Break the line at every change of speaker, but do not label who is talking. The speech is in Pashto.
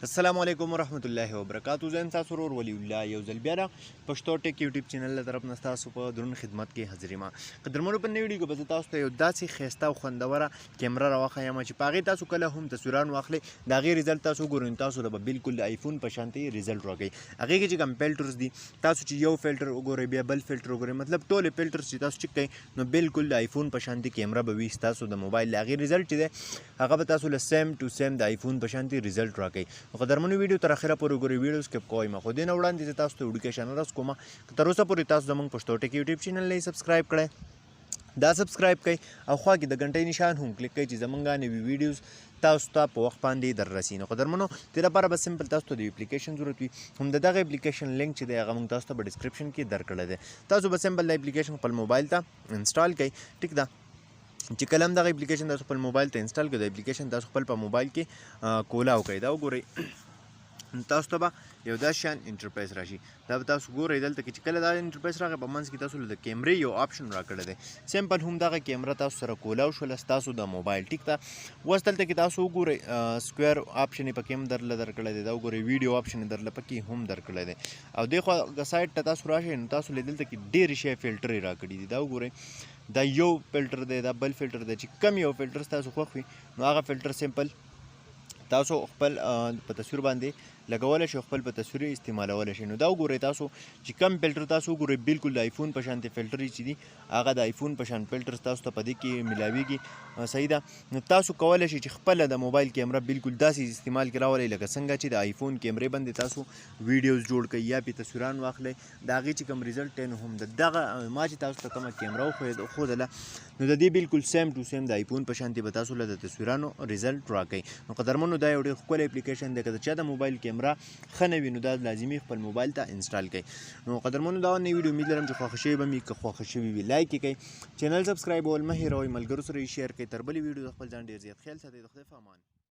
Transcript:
السلام علیکم ورحمت الله وبرکاتو. زه تاسو ورور ولی الله یو ځل بیا را پښتو ټیک یوټیوب چینل له طرف نه تاسو په درون خدمت کې حاضر یم. قدرمنو په نوې ویډیو کې به تاسو ته یو داسې ښایسته او خوندوره کیمره راوښیم چې په هغې تاسو کله هم تصویران واخلئ د هغې ریزلټ تاسو وګورئ نو تاسو ته به بالکل د آیفون په شانتې ریزلټ راکوي. هغې کې چې کوم فلټرز دي تاسو چې یو فلټر وګورئ بیا بل فلټر وګورئ مطلب ټولې فلټرز چې تاسو چک کوئ نو بالکل د آیفون په شانتې کیمره به وي ستاسو د موبایل د هغې ریزلټ چې دی هغه به تاسو له سیم ټو سیم د آیفون په شانتې ریزلټ راکوي. نو قدرمنو ویډیو تر اخره پورې وګورئ ویډیو سکپ کوئ مه خو دې نه وړاندې زه تاسو ته وډیکیشن عرض کوم که تر اوسه پورې تاسو زموږ پښتو ټیک یوټیوب چینل نه سبسکرایب کړئ دا سبسکرایب کړئ او خوا کې د غنټۍ نشان هم کلیک کړئ چې زموږ نوي ویډیوز تاسو ته په وخت باندې در رسي. نو قدرمنو دې لپاره به سمپل تاسو ته د اپلیکیشن ضرورت وي هم د دغه اپلیکیشن لینک چې دی هغه موږ تاسو ته په ډسکرپشن کې درکړی دی. تاسو به سمپل د اپلیکیشن خپل موبایل ته انسټال کړئ. ټیک ده چې کله هم دغه اپلیکیشن تاسو خپل موبایل ته انسټال کړئ د اپلیکیشن تاسو خپل په موبایل کې کولاو کړئ. دا وګورئ تاسو ته به یو داسې شان انټرفیس راشي. دا به تاسو ګورئ دلته کې چې کله دا انټرفیس راغی په منځ کې تاسو له د کیمرې یو آپشن راکړی دی سمپل هم دغه کیمره تاسو سره کولاو شوله ستاسو د موبایل. ټیک ده اوس دلته کې تاسو وګورئ سکویر آپشن یې پکې هم درکړی دی. دا وګورئ ویډیو آپشن یې درله پکې هم درکړی دی او دې خوا سایډ ته تاسو راشئ نو تاسو له دلته کې ډېرې شی فلټر یې راکړي دي. دا وګورئ دا یو فلټر دی دا بل فلټر دی چې کم یو فلټر ستاسو خوښ وي نو هغه فلټر سمپل تاسو خپل په تصویر باندې لګولی شئ خپل په تصویر استعمالولی شئ. نو دا وګورئ تاسو چې کم فلټر تاسو وګورئ بالکل د آیفون په شانتې فلټر چې دي هغه د آیفون په شان فلټر تاسو ته په دې کې ملاویږي. صحیح ده نو تاسو کولی شئ چې خپله د موبایل کیمره بالکل داسې استعمال کې راولئ لکه څنګه چې د آیفون کیمرې باندې تاسو ویډیوز جوړ کړئ یا پې تصویران واخلئ د هغې چې کوم ریزلټ دی نو هم د دغه ما چې تاسو ته کومه کیمره وښودله نو د دې بالکل سیم ټو سیم د آیفون په شانتې به تاسو له د تصویرانو ریزلټ راکوي. نو قدرمنو دا یو ډېر ښکلی اپلیکیشن دی که د چا د موبایل کیمره ښه نه وي نو دا لازمي خپل موبایل ته انسټال کړئ. نو قدرمنو دا نوې ویډیو امید لرم چې خوښه شوې به مې که خوښه شوې وي لایک یې کړئ چینل سبسکرایبول مه هېروئ ملګرو سره یې شیر کړئ. تر بلې ویډیو د خپل ځان ډېر زیات خیال ساتئ. د خدای په امان.